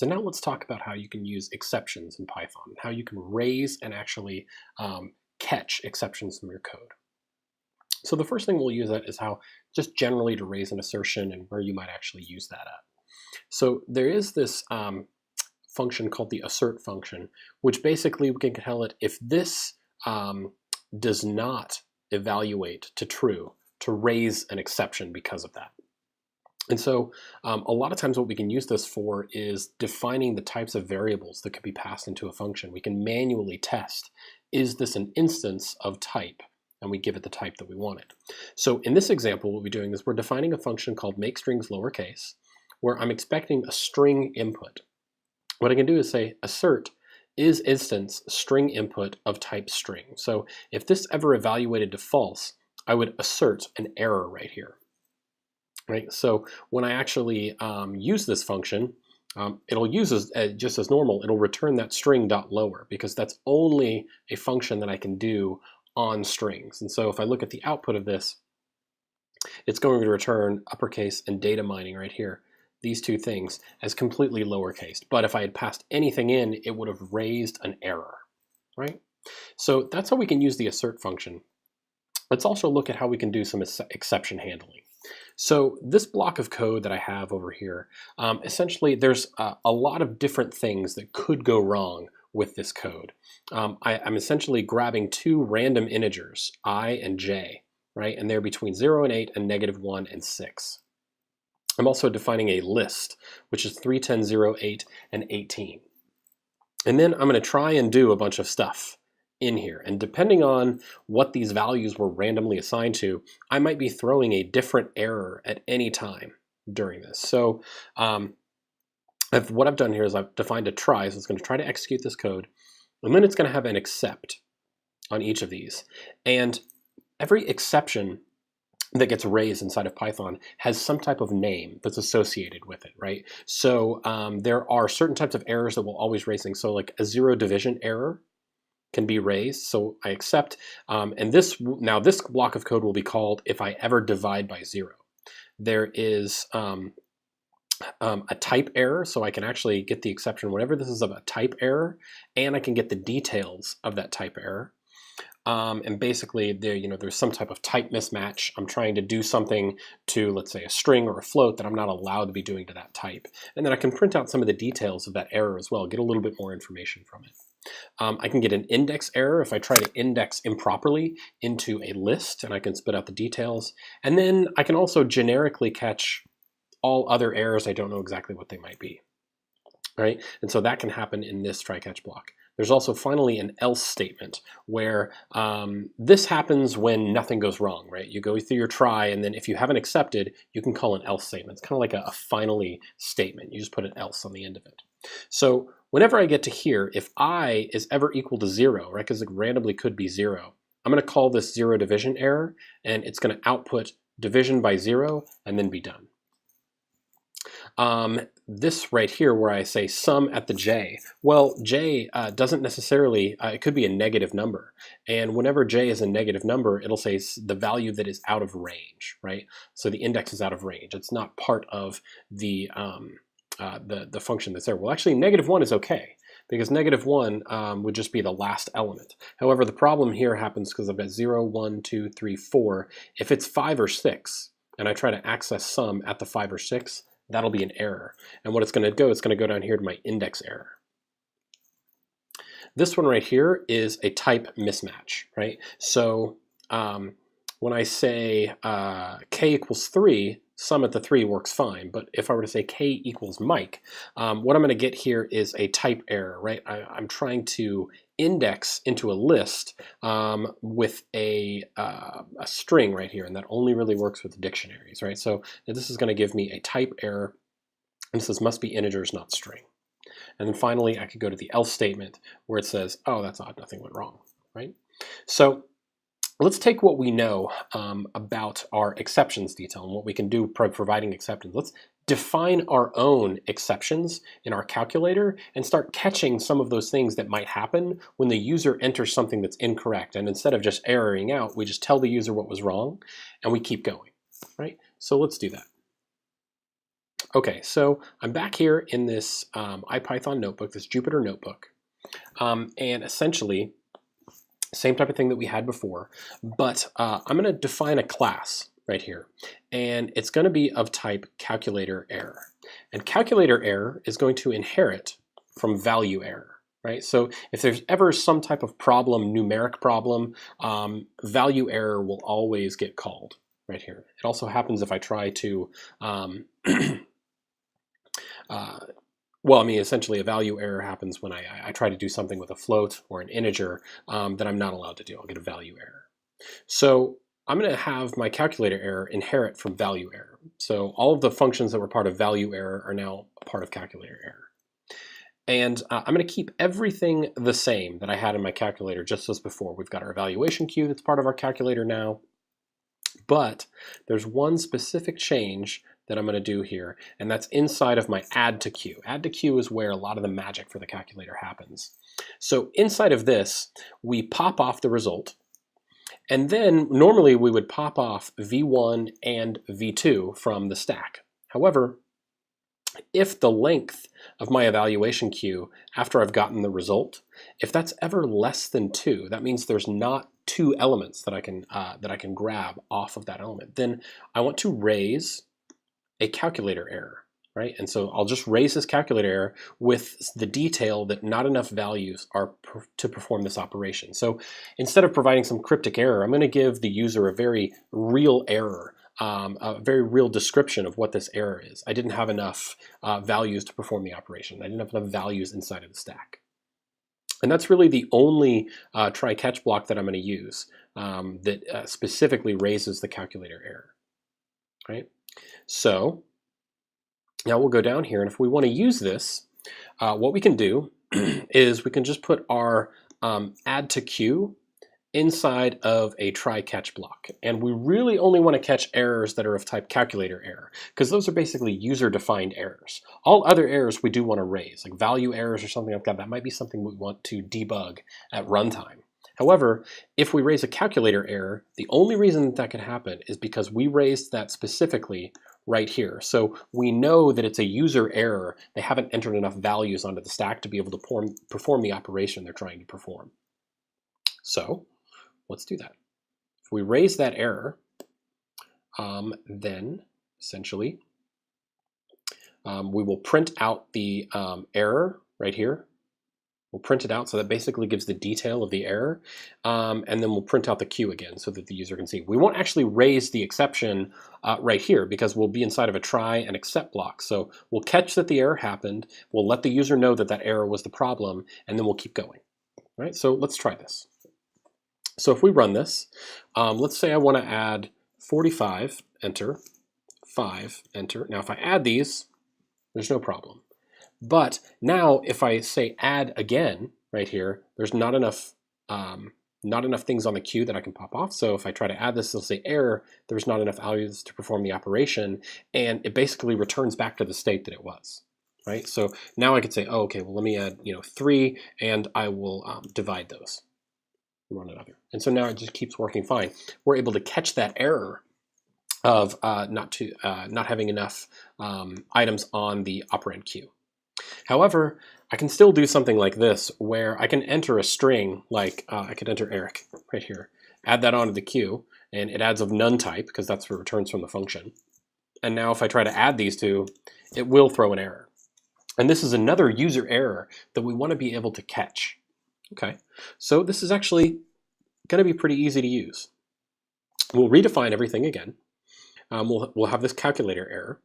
So now let's talk about how you can use exceptions in Python, how you can raise and actually catch exceptions from your code. So the first thing we'll use that is how just generally to raise an assertion and where you might actually use that at. So there is this function called the assert function, which basically we can tell it if this does not evaluate to true, to raise an exception because of that. And so a lot of times what we can use this for is defining the types of variables that could be passed into a function. We can manually test, is this an instance of type? And we give it the type that we wanted. So in this example, what we're doing is we're defining a function called makeStrings lowercase, where I'm expecting a string input. What I can do is say assert is instance string input of type string. So if this ever evaluated to false, I would assert an error right here. Right? So when I actually use this function, it'll use just as normal. It'll return that string dot lower because that's only a function that I can do on strings. And so if I look at the output of this, it's going to return uppercase and data mining right here, these two things, as completely lowercase. But if I had passed anything in, it would have raised an error, right? So that's how we can use the assert function. Let's also look at how we can do some exception handling. So this block of code that I have over here, essentially there's a lot of different things that could go wrong with this code. I'm essentially grabbing two random integers, I and j, right? And they're between 0 and 8 and -1 and 6. I'm also defining a list, which is 3, 10, 0, 8, and 18. And then I'm going to try and do a bunch of stuff in here. And depending on what these values were randomly assigned to, I might be throwing a different error at any time during this. So what I've done here is I've defined a try, so it's going to try to execute this code, and then it's going to have an except on each of these. And every exception that gets raised inside of Python has some type of name that's associated with it, right? So there are certain types of errors that will always raise things. So like a zero division error can be raised, so I accept. And this block of code will be called if I ever divide by 0. There is a type error, so I can actually get the exception whenever this is of a type error, and I can get the details of that type error. And basically, there's some type of type mismatch. I'm trying to do something to, let's say, a string or a float that I'm not allowed to be doing to that type. And then I can print out some of the details of that error as well, get a little bit more information from it. I can get an index error if I try to index improperly into a list, and I can spit out the details. And then I can also generically catch all other errors. I don't know exactly what they might be, right? And so that can happen in this try-catch block. There's also finally an else statement where this happens when nothing goes wrong, right? You go through your try, and then if you haven't accepted, you can call an else statement. It's kind of like a finally statement. You just put an else on the end of it. So whenever I get to here, if I is ever equal to 0, right, because it randomly could be 0, I'm going to call this zero division error, and it's going to output division by 0 and then be done. This right here where I say sum at the j, well, j doesn't necessarily, it could be a negative number. And whenever j is a negative number, it'll say the value that is out of range, right? So the index is out of range. It's not part of the function that's there. Well, actually, -1 is okay, because -1 would just be the last element. However, the problem here happens because I've got 0, 1, 2, 3, 4. If it's 5 or 6, and I try to access sum at the 5 or 6, that'll be an error. And what it's going to go down here to my index error. This one right here is a type mismatch, right? So when I say k equals 3, sum at the 3 works fine. But if I were to say k equals Mike, what I'm going to get here is a type error, right? I'm trying to index into a list with a string right here, and that only really works with dictionaries, right? So this is going to give me a type error, and it says must be integers, not string. And then finally, I could go to the else statement where it says, oh, that's odd, nothing went wrong, right? So let's take what we know about our exceptions detail and what we can do providing exceptions. Let's define our own exceptions in our calculator and start catching some of those things that might happen when the user enters something that's incorrect. And instead of just erroring out, we just tell the user what was wrong and we keep going, right? So let's do that. Okay, so I'm back here in this IPython notebook, this Jupyter notebook, and essentially same type of thing that we had before, but I'm going to define a class right here, and it's going to be of type calculator error. And calculator error is going to inherit from value error, right? So if there's ever some type of problem, numeric problem, value error will always get called right here. It also happens if I try to well, I mean, essentially a value error happens when I try to do something with a float or an integer that I'm not allowed to do. I'll get a value error. So I'm going to have my calculator error inherit from value error. So all of the functions that were part of value error are now a part of calculator error. And I'm going to keep everything the same that I had in my calculator just as before. We've got our evaluation queue that's part of our calculator now. But there's one specific change that I'm going to do here, and that's inside of my add to queue. Add to queue is where a lot of the magic for the calculator happens. So inside of this, we pop off the result, and then normally we would pop off V1 and V2 from the stack. However, if the length of my evaluation queue after I've gotten the result, if that's ever less than 2, that means there's not 2 elements that I can grab off of that element. Then I want to raise a calculator error, right? And so I'll just raise this calculator error with the detail that not enough values are to perform this operation. So instead of providing some cryptic error, I'm going to give the user a very real error, a very real description of what this error is. I didn't have enough values to perform the operation. I didn't have enough values inside of the stack. And that's really the only try-catch block that I'm going to use that specifically raises the calculator error, right? So now we'll go down here, and if we want to use this, what we can do is we can just put our add to queue inside of a try-catch block. And we really only want to catch errors that are of type calculator error, because those are basically user-defined errors. All other errors we do want to raise, like value errors or something like that. That might be something we want to debug at runtime. However, if we raise a calculator error, the only reason that that can happen is because we raised that specifically right here. So we know that it's a user error. They haven't entered enough values onto the stack to be able to perform the operation they're trying to perform. So let's do that. If we raise that error, then essentially we will print out the error right here. We'll print it out, so that basically gives the detail of the error, and then we'll print out the queue again so that the user can see. We won't actually raise the exception right here because we'll be inside of a try and except block. So we'll catch that the error happened, we'll let the user know that that error was the problem, and then we'll keep going. Right? So let's try this. So if we run this, let's say I want to add 45, enter, 5, enter. Now if I add these, there's no problem. But now if I say add again right here, there's not enough things on the queue that I can pop off. So if I try to add this, it'll say error, there's not enough values to perform the operation, and it basically returns back to the state that it was. Right? So now I could say, oh, okay, well let me add 3, and I will divide those from one another. And so now it just keeps working fine. We're able to catch that error of not having enough items on the operand queue. However, I can still do something like this, where I can enter a string, like I could enter Eric right here, add that onto the queue, and it adds of none type, because that's what returns from the function. And now if I try to add these two, it will throw an error. And this is another user error that we want to be able to catch. Okay, so this is actually going to be pretty easy to use. We'll redefine everything again. We'll have this calculator error.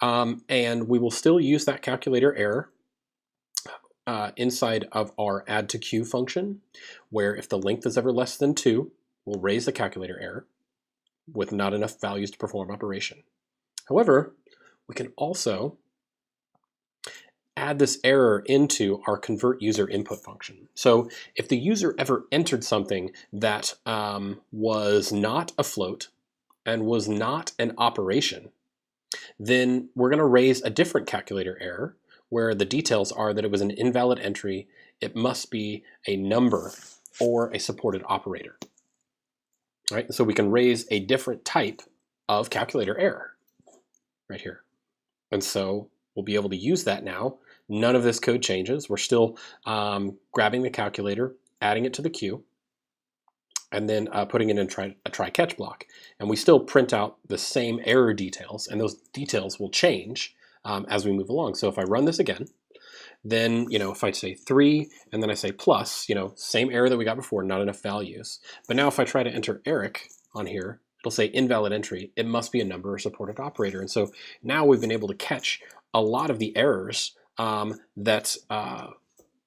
And we will still use that calculator error inside of our add to queue function, where if the length is ever less than 2, we'll raise the calculator error with not enough values to perform operation. However, we can also add this error into our convert user input function. So if the user ever entered something that was not a float and was not an operation, then we're going to raise a different calculator error where the details are that it was an invalid entry. It must be a number or a supported operator. Right? So we can raise a different type of calculator error right here. And so we'll be able to use that now. None of this code changes. We're still grabbing the calculator, adding it to the queue, and then putting it in a try-catch block. And we still print out the same error details, and those details will change as we move along. So if I run this again, then, if I say 3 and then I say plus, same error that we got before, not enough values. But now if I try to enter Eric on here, it'll say invalid entry. It must be a number or supported operator. And so now we've been able to catch a lot of the errors that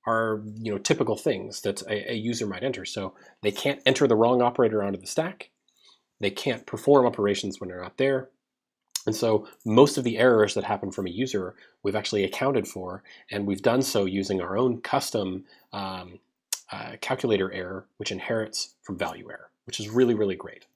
are typical things that a user might enter. So they can't enter the wrong operator onto the stack. They can't perform operations when they're not there. And so most of the errors that happen from a user, we've actually accounted for, and we've done so using our own custom calculator error, which inherits from value error, which is really, really great.